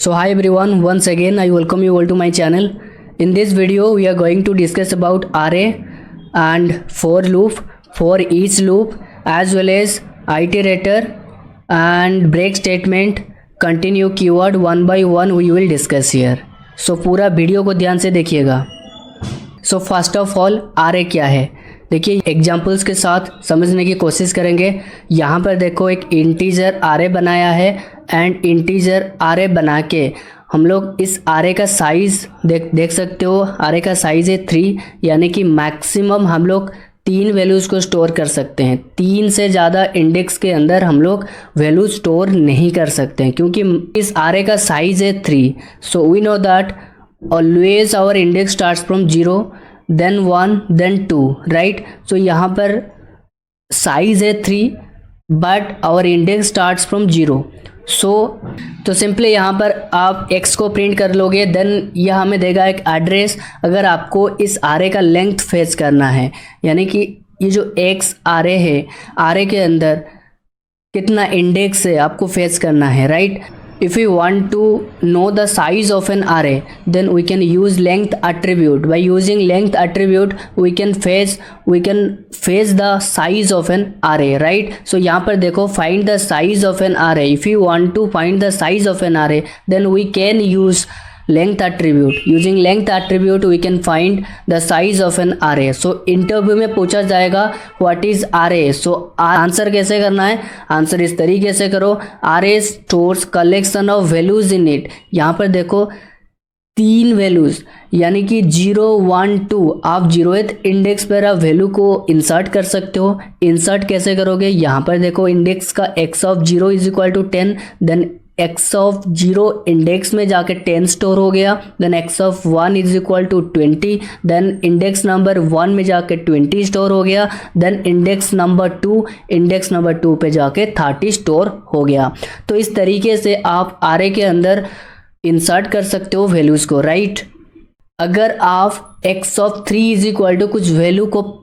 So hi everyone, once again I welcome you all to my channel. In this video we are going to discuss about array and for loop, for each loop, as well as iterator and break statement, continue keyword, one by one we will discuss here. So पूरा video को ध्यान से देखिएगा. So first of all आरे क्या है, देखिए examples के साथ समझने की कोशिश करेंगे. यहाँ पर देखो एक इंटीजर आरे बनाया है एंड इंटीजर आरे बना के हम लोग इस आरे का साइज़ देख सकते हो. आरे का साइज़ है 3, यानी कि मैक्सिमम हम लोग 3 वैल्यूज़ को स्टोर कर सकते हैं. 3 से ज़्यादा इंडेक्स के अंदर हम लोग वैल्यू स्टोर नहीं कर सकते हैं क्योंकि इस आरे का साइज़ है 3. So we know that always our index starts from 0 then 1 then 2, right? So यहाँ पर साइज है 3 but our index starts from 0. So तो सिंपली यहाँ पर आप x को प्रिंट कर लोगे, देन यह हमें देगा एक एड्रेस. अगर आपको इस आरे का लेंथ फेच करना है, यानी कि ये जो x आरे है, आरे के अंदर कितना इंडेक्स है आपको फेच करना है, right? If we want to know the size of an array, then we can use length attribute. By using length attribute, we can fetch the size of an array, right? So यहाँ पर देखो find the size of an array. If you want to find the size of an array, then we can use length attribute. Using length attribute we can find the size of an array. So interview में पूछा जाएगा what is array. So answer कैसे करना है, answer इस तरीके से करो. array stores collection of values in it. यहाँ पर देखो 3 वैल्यूज़, यानी कि 0 1 2. आप 0th इंडेक्स पर आप वैल्यू को इंसर्ट कर सकते हो. इंसर्ट कैसे करोगे, यहाँ पर देखो इंडेक्स का x of 0 is equal to 10, then x of 0 index में जाके 10 स्टोर हो गया, then x of 1 is equal to 20, then index number 1 में जाके 20 स्टोर हो गया, देन इंडेक्स नंबर 2 पे जाके 30 स्टोर हो गया. तो इस तरीके से आप आरे के अंदर इंसर्ट कर सकते हो वैल्यूज़ को, राइट? अगर आप x of 3 is equal to कुछ वैल्यू को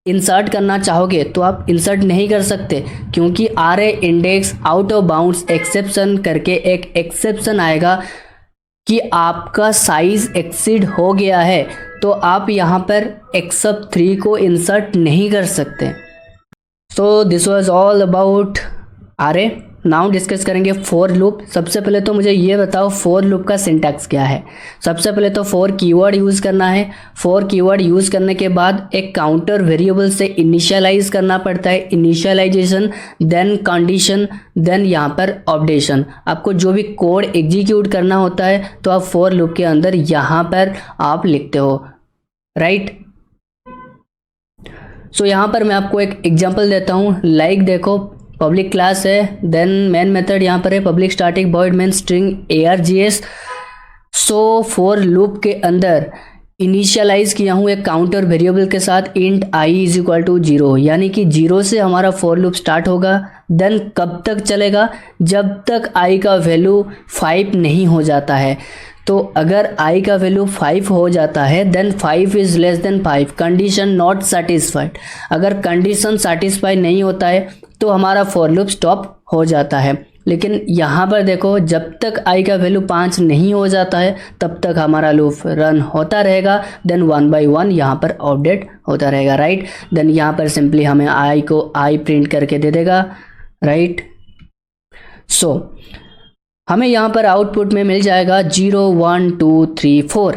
इंसर्ट करना चाहोगे तो आप इंसर्ट नहीं कर सकते, क्योंकि array index out of bounds exception करके एक एक्सेप्शन आएगा कि आपका साइज एक्सीड हो गया है, तो आप यहाँ पर x ऑफ 3 को इंसर्ट नहीं कर सकते. So this was all about array. Now discuss करेंगे फॉर लूप. सबसे पहले तो मुझे ये बताओ फॉर लूप का सिंटैक्स क्या है. सबसे पहले तो फॉर कीवर्ड यूज़ करना है. फॉर कीवर्ड यूज़ करने के बाद एक काउंटर वेरिएबल से इनिशियलाइज करना पड़ता है, इनिशियलाइजेशन, देन कंडीशन, देन यहाँ पर अपडेशन. आपको जो भी कोड एग्जीक्यूट करना होता है तो आप फॉर लूप के अंदर यहाँ पर आप लिखते हो, राइट? सो यहाँ पर मैं आपको एक एग्जाम्पल देता हूँ. लाइक देखो पब्लिक क्लास है, देन मेन मेथड यहाँ पर है public static void main string args. So for loop के अंदर इनिशियलाइज किया हूँ एक काउंटर वेरिएबल के साथ int i is equal to 0, यानी कि 0 से हमारा फॉर लूप स्टार्ट होगा. देन कब तक चलेगा, जब तक i का वैल्यू 5 नहीं हो जाता है. तो अगर i का वैल्यू 5 हो जाता है then 5 is less than 5, condition not satisfied. अगर कंडीशन सेटिस्फाई नहीं होता है तो हमारा फॉर लूप स्टॉप हो जाता है. लेकिन यहाँ पर देखो जब तक i का वैल्यू 5 नहीं हो जाता है तब तक हमारा लूप रन होता रहेगा. देन 1 by 1 यहाँ पर अपडेट होता रहेगा, राइट? देन यहाँ पर सिंपली हमें i को i प्रिंट करके दे देगा, राइट? सो हमें यहाँ पर आउटपुट में मिल जाएगा 0 1 2 3 4.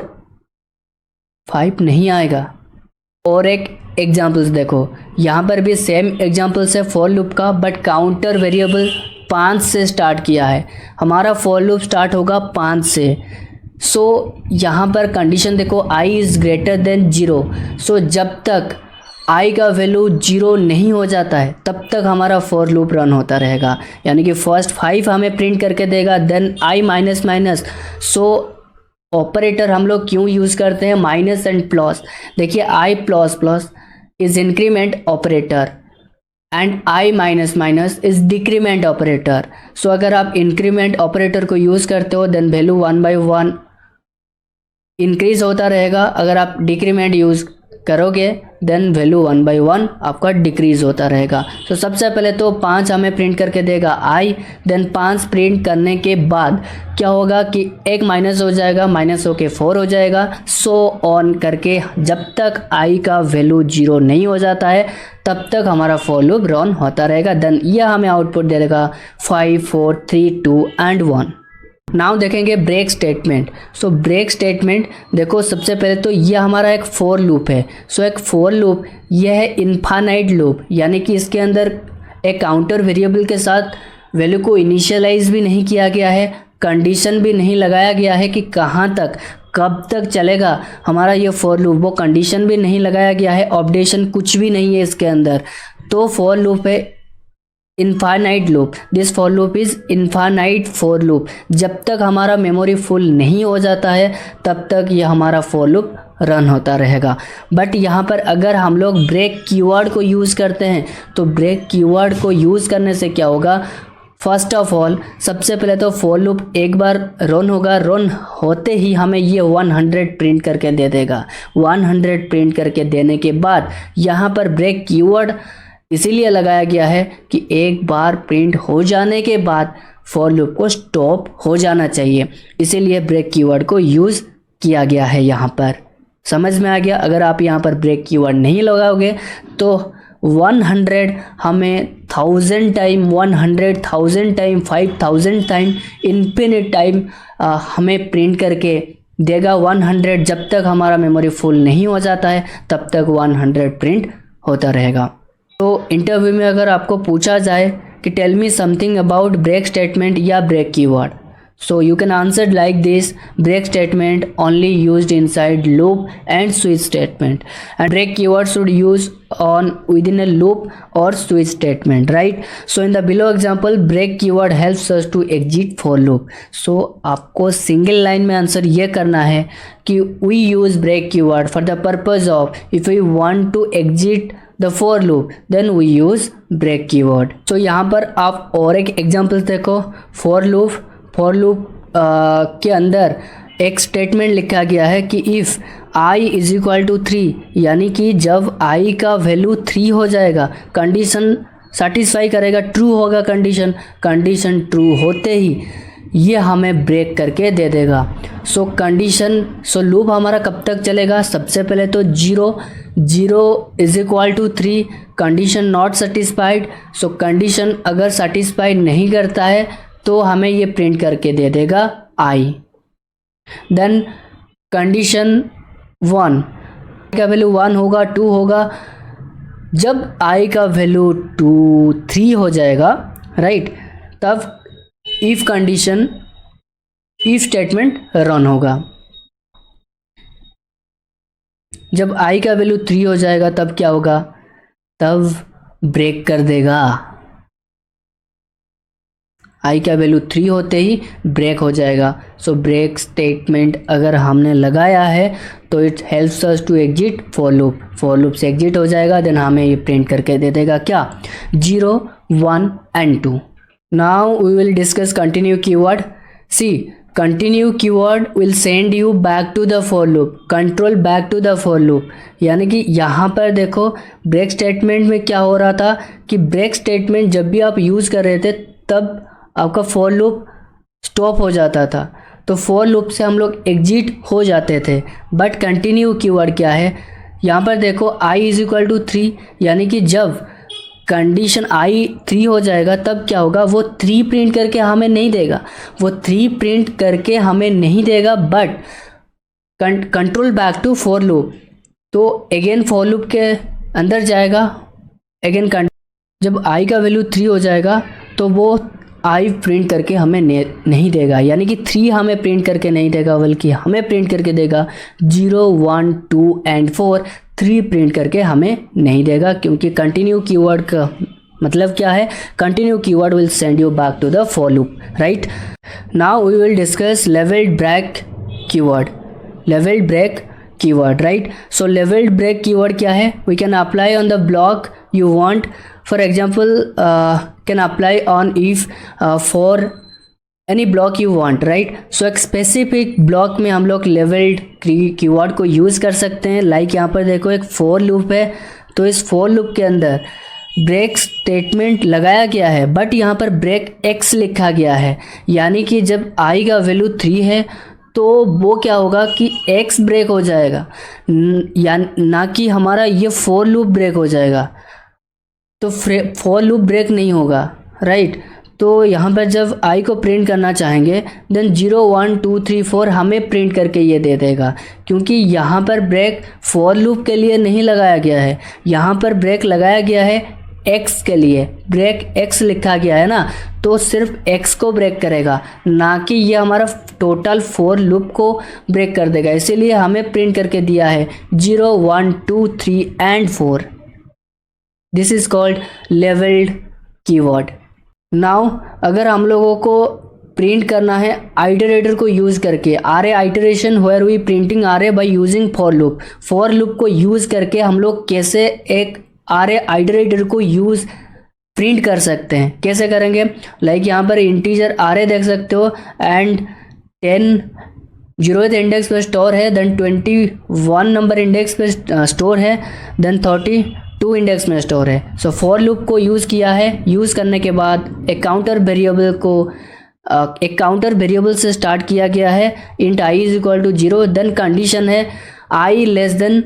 5 नहीं आएगा. और एक एग्जाम्पल्स देखो, यहाँ पर भी सेम एग्जाम्पल्स है फॉर लूप का, बट काउंटर वेरिएबल 5 से स्टार्ट किया है. हमारा फॉर लूप स्टार्ट होगा 5 से. सो यहाँ पर कंडीशन देखो i इज़ ग्रेटर देन 0. सो जब तक i का वैल्यू 0 नहीं हो जाता है तब तक हमारा फॉर लूप रन होता रहेगा, यानी कि फर्स्ट 5 हमें प्रिंट करके देगा, then i minus minus. So operator हम लोग क्यों यूज़ करते हैं माइनस एंड प्लस. देखिए i plus plus is increment operator and i minus minus is decrement operator. So अगर आप इंक्रीमेंट ऑपरेटर को यूज़ करते हो देन वैल्यू 1 by 1 इंक्रीज होता रहेगा. अगर आप डिक्रीमेंट यूज़ करोगे देन वैल्यू 1 बाई 1 आपका डिक्रीज होता रहेगा। तो सबसे पहले तो 5 हमें प्रिंट करके देगा आई, देन 5 प्रिंट करने के बाद क्या होगा कि एक माइनस हो जाएगा, माइनस होके 4 हो जाएगा, सो ऑन करके जब तक आई का वैल्यू 0 नहीं हो जाता है तब तक हमारा फॉर लूप रन होता रहेगा। देन यह हमें आउटपुट दे देगा 5 4 3 2 एंड 1। नाउ देखेंगे break statement. So break statement देखो, सबसे पहले तो यह हमारा एक फॉर लूप है। सो एक फॉर लूप यह है इनफाइनाइट लूप, यानी कि इसके अंदर एक काउंटर वेरिएबल के साथ वैल्यू को इनिशियलाइज भी नहीं किया गया है, कंडीशन भी नहीं लगाया गया है कि कहाँ तक कब तक चलेगा हमारा ये फॉर लूप, वो कंडीशन भी नहीं लगाया गया है, ऑपरेशन कुछ भी नहीं है इसके अंदर। तो फॉर लूप है infinite loop. This for loop is infinite for loop. जब तक हमारा मेमोरी फुल नहीं हो जाता है तब तक ये हमारा फॉर लूप रन होता रहेगा। बट यहाँ पर अगर हम लोग ब्रेक कीवर्ड को यूज़ करते हैं तो ब्रेक कीवर्ड को यूज़ करने से क्या होगा, फर्स्ट ऑफ ऑल सबसे पहले तो फॉर लूप एक बार रन होगा, रन होते ही हमें ये 100 प्रिंट करके दे देगा। 100 प्रिंट करके देने के बाद यहाँ पर ब्रेक कीवर्ड इसीलिए लगाया गया है कि एक बार प्रिंट हो जाने के बाद फॉर लूप को स्टॉप हो जाना चाहिए, इसीलिए ब्रेक कीवर्ड को यूज़ किया गया है यहाँ पर। समझ में आ गया? अगर आप यहाँ पर ब्रेक कीवर्ड नहीं लगाओगे तो 100 हमें 1000 time, 100,000 time, 5000 time, infinite time हमें प्रिंट करके देगा 100। जब तक हमारा मेमोरी फुल नहीं हो जाता है तब तक 100 प्रिंट होता रहेगा। तो इंटरव्यू में अगर आपको पूछा जाए कि tell me something about break statement या break keyword, so you can answer like this: break statement only used inside loop and switch statement, and break keyword should use on within a loop or switch statement, right? So in the below example, break keyword helps us to exit for loop. So आपको single line में answer ये करना है कि we use break keyword for the purpose of if we want to exit the for loop then we use break keyword. So यहाँ पर आप और एक एग्जाम्पल देखो। फॉर लूप के अंदर एक स्टेटमेंट लिखा गया है कि if i is equal to 3, यानी कि जब i का वैल्यू 3 हो जाएगा, कंडीशन सेटिस्फाई करेगा, ट्रू होगा कंडीशन ट्रू होते ही ये हमें ब्रेक करके दे देगा। सो लूप हमारा कब तक चलेगा, सबसे पहले तो 0 is equal to 3, condition not satisfied. So condition अगर सेटिस्फाई नहीं करता है तो हमें ये प्रिंट करके दे देगा i। देन कंडीशन 1 का वैल्यू 1 होगा, 2 होगा। जब i का वैल्यू 2 3 हो जाएगा, राइट, तब इफ स्टेटमेंट रन होगा। जब i का वैल्यू 3 हो जाएगा तब क्या होगा, तब ब्रेक कर देगा। i का वैल्यू 3 होते ही ब्रेक हो जाएगा। सो ब्रेक स्टेटमेंट अगर हमने लगाया है तो it helps us to exit for loop से एग्जिट हो जाएगा। देन हमें ये प्रिंट करके दे देगा क्या, 0 1 and 2। Now we will discuss continue keyword. See, continue keyword will send you back to the for loop, control back to the for loop. यानी कि यहाँ पर देखो ब्रेक स्टेटमेंट में क्या हो रहा था कि ब्रेक स्टेटमेंट जब भी आप यूज़ कर रहे थे तब आपका फॉर लूप स्टॉप हो जाता था, तो फॉर लूप से हम लोग एग्जिट हो जाते थे। बट कंटिन्यू कीवर्ड क्या है, यहाँ पर देखो i इज इक्वल टू 3, यानी कि जब कंडीशन i 3 हो जाएगा तब क्या होगा, वो 3 प्रिंट करके हमें नहीं देगा, but control back to for loop. तो अगेन फॉर लूप के अंदर जाएगा, अगेन जब i का वैल्यू 3 हो जाएगा तो वो i प्रिंट करके हमें नहीं देगा, यानी कि 3 हमें प्रिंट करके नहीं देगा, बल्कि हमें प्रिंट करके देगा 0 1 2 एंड 4। 3 प्रिंट करके हमें नहीं देगा, क्योंकि कंटिन्यू कीवर्ड का मतलब क्या है, continue keyword will send you back to the for loop, right. Now we will discuss labelled break keyword, right. So labelled break keyword क्या है, we can apply on the block you want. For example, can apply on if for any block you want, right. So एक specific block में हम लोग levelled keyword को use कर सकते हैं। लाइक यहाँ पर देखो एक फॉर लूप है, तो इस फॉर लूप के अंदर ब्रेक स्टेटमेंट लगाया गया है, बट यहाँ पर ब्रेक एक्स लिखा गया है, यानी कि जब आई का वैल्यू 3 है तो वो क्या होगा कि एक्स ब्रेक हो जाएगा, या ना कि हमारा ये फॉर लूप ब्रेक हो जाएगा। तो फॉर लूप ब्रेक नहीं होगा, राइट। तो यहाँ पर जब आई को प्रिंट करना चाहेंगे देन 0 1 2 3 4 हमें प्रिंट करके ये दे देगा, क्योंकि यहाँ पर ब्रेक फॉर लूप के लिए नहीं लगाया गया है, यहाँ पर ब्रेक लगाया गया है एक्स के लिए। ब्रेक एक्स लिखा गया है ना, तो सिर्फ एक्स को ब्रेक करेगा, ना कि ये हमारा टोटल फॉर लूप को ब्रेक कर देगा। इसीलिए हमें प्रिंट करके दिया है 0 1 2 3 and 4। This is called labelled keyword. Now अगर हम लोगों को प्रिंट करना है आइटरेटर को यूज़ करके, array iteration where we printing array by using for loop. For loop को यूज़ करके हम लोग कैसे एक आरे आइटरेटर को यूज़ प्रिंट कर सकते हैं, कैसे करेंगे। लाइक यहाँ पर इंटीजर आरे देख सकते हो, एंड 10 0th इंडेक्स पे स्टोर है, देन 21 नंबर इंडेक्स पे स्टोर है, देन 32 इंडेक्स में स्टोर है। सो फॉर लूप को यूज़ किया है, यूज़ करने के बाद एक काउंटर वेरिएबल से स्टार्ट किया गया है, int i is equal to 0, then condition है i less than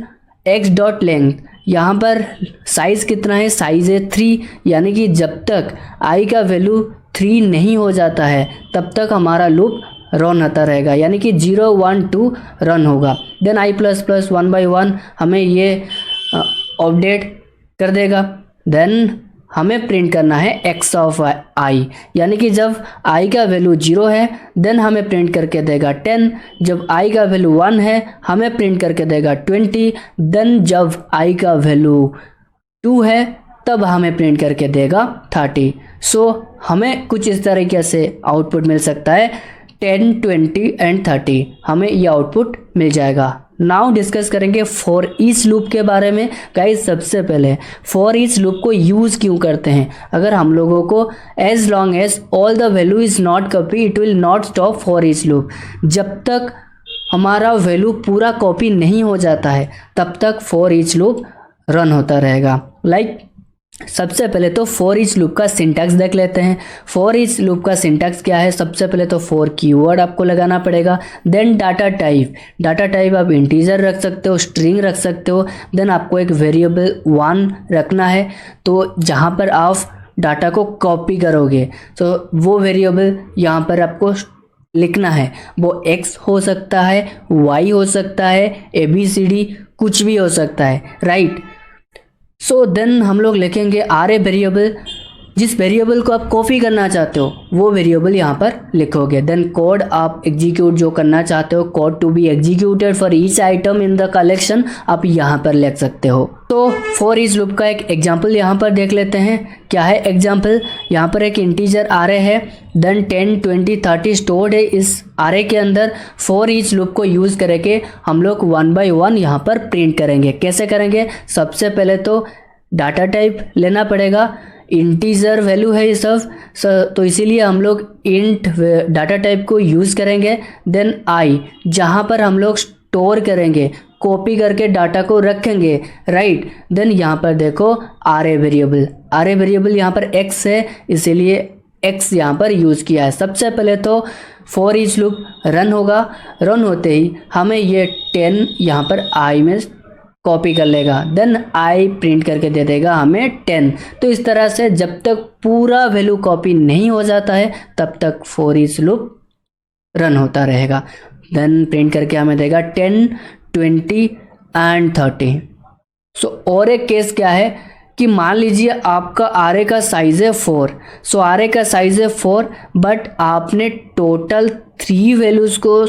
x dot length. यहाँ पर साइज़ कितना है, साइज़ है 3, यानी कि जब तक आई का वैल्यू 3 नहीं हो जाता है तब तक हमारा लूप रन होता रहेगा, यानी कि 0 1 2 रन होगा। देन आई प्लस प्लस 1/1 हमें ये अपडेट कर देगा। देन हमें प्रिंट करना है एक्स ऑफ आई, यानी कि जब आई का वैल्यू 0 है देन हमें प्रिंट करके देगा 10, जब आई का वैल्यू 1 है हमें प्रिंट करके देगा 20, देन जब आई का वैल्यू 2 है तब हमें प्रिंट करके देगा 30। सो हमें कुछ इस तरीके से आउटपुट मिल सकता है, 10 20 एंड 30 हमें ये आउटपुट मिल जाएगा। नाउ डिस्कस करेंगे फॉर ईच लूप के बारे में। गाइस सबसे पहले फॉर ईच लूप को यूज़ क्यों करते हैं। अगर हम लोगों को as long as all the value is not copy it will not stop for each loop. जब तक हमारा वैल्यू पूरा कॉपी नहीं हो जाता है तब तक फॉर ईच लूप रन होता रहेगा। लाइक सबसे पहले तो फॉर ईच लूप का सिंटैक्स देख लेते हैं। फॉर ईच लूप का सिंटैक्स क्या है, सबसे पहले तो फॉर कीवर्ड आपको लगाना पड़ेगा, देन डाटा टाइप आप इंटीजर रख सकते हो, स्ट्रिंग रख सकते हो, देन आपको एक वेरिएबल 1 रखना है, तो जहाँ पर आप डाटा को कॉपी करोगे तो वो वेरिएबल यहाँ पर आपको लिखना है, वो x हो सकता है, y हो सकता है, ABCD कुछ भी हो सकता है, राइट। सो देन हम लोग लिखेंगे आरे वेरिएबल, जिस वेरिएबल को आप कॉपी करना चाहते हो वो वेरिएबल यहाँ पर लिखोगे। देन कोड आप एग्जीक्यूट जो करना चाहते हो, code to be executed for each item in the collection, आप यहाँ पर लिख सकते हो। तो फॉर ईच लूप का एक एग्जांपल यहाँ पर देख लेते हैं। क्या है एग्जांपल, यहाँ पर एक इंटीजर आरे है, देन 10 20 30 स्टोर्ड है इस आरे के अंदर। फॉर ईच लूप को यूज़ करके हम लोग 1 by 1 यहाँ पर प्रिंट करेंगे। कैसे करेंगे, सबसे पहले तो डाटा टाइप लेना पड़ेगा, इंटीजर वैल्यू है ये सब, तो इसीलिए हम लोग इंट डाटा टाइप को यूज़ करेंगे। देन आई, जहाँ पर हम लोग स्टोर करेंगे, कॉपी करके डाटा को रखेंगे, राइट। देन यहाँ पर देखो आरे वेरिएबल यहाँ पर x है, इसीलिए x यहाँ पर यूज़ किया है। सबसे पहले तो फॉर ईच लूप रन होगा, रन होते ही हमें ये 10 यहाँ पर आई में कॉपी कर लेगा, देन आई प्रिंट करके दे देगा हमें 10। तो इस तरह से जब तक पूरा वैल्यू कॉपी नहीं हो जाता है तब तक फॉर ईच लूप रन होता रहेगा। देन प्रिंट करके हमें देगा 10 20 एंड 30। सो और एक केस क्या है कि मान लीजिए आपका आरे का साइज़ है 4, सो आरे का साइज़ है 4 बट आपने टोटल 3 वैल्यूज़ को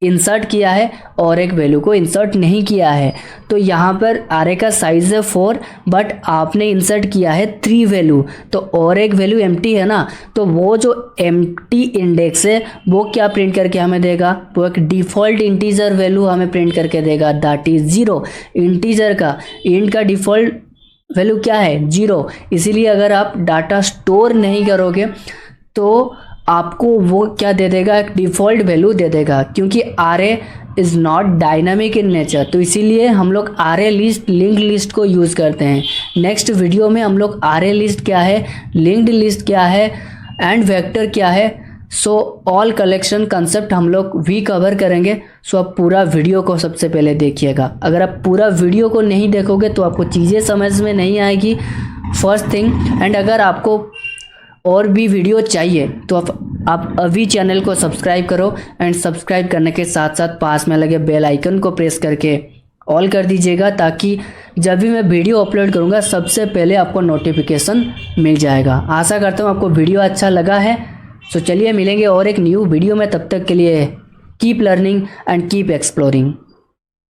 इंसर्ट किया है और एक वैल्यू को इंसर्ट नहीं किया है। तो यहाँ पर आरे का साइज़ है 4 बट आपने इंसर्ट किया है 3 वैल्यू, तो और एक वैल्यू एम्प्टी है ना, तो वो जो एम्प्टी इंडेक्स है वो क्या प्रिंट करके हमें देगा, वो एक डिफ़ॉल्ट इंटीजर वैल्यू हमें प्रिंट करके देगा, दैट इज़ 0। इंटीजर का इंट का डिफ़ॉल्ट वैल्यू क्या है 0, इसीलिए अगर आप डाटा स्टोर नहीं करोगे तो आपको वो क्या दे देगा, एक डिफ़ॉल्ट वैल्यू दे देगा, क्योंकि array is not dynamic in nature. तो इसीलिए हम लोग आरे लिस्ट, लिंक्ड लिस्ट को यूज़ करते हैं। नेक्स्ट वीडियो में हम लोग आरे लिस्ट क्या है, लिंक्ड लिस्ट क्या है एंड वेक्टर क्या है, सो ऑल कलेक्शन कंसेप्ट हम लोग भी कवर करेंगे। सो आप पूरा वीडियो को सबसे पहले देखिएगा। अगर आप पूरा वीडियो को नहीं देखोगे तो आपको चीज़ें समझ में नहीं आएगी, फर्स्ट थिंग। एंड अगर आपको और भी वीडियो चाहिए तो आप अभी चैनल को सब्सक्राइब करो, एंड सब्सक्राइब करने के साथ साथ पास में लगे बेल आइकन को प्रेस करके ऑल कर दीजिएगा, ताकि जब भी मैं वीडियो अपलोड करूँगा सबसे पहले आपको नोटिफिकेशन मिल जाएगा। आशा करता हूँ आपको वीडियो अच्छा लगा है। सो चलिए मिलेंगे और एक न्यू वीडियो में, तब तक के लिए keep learning and keep exploring.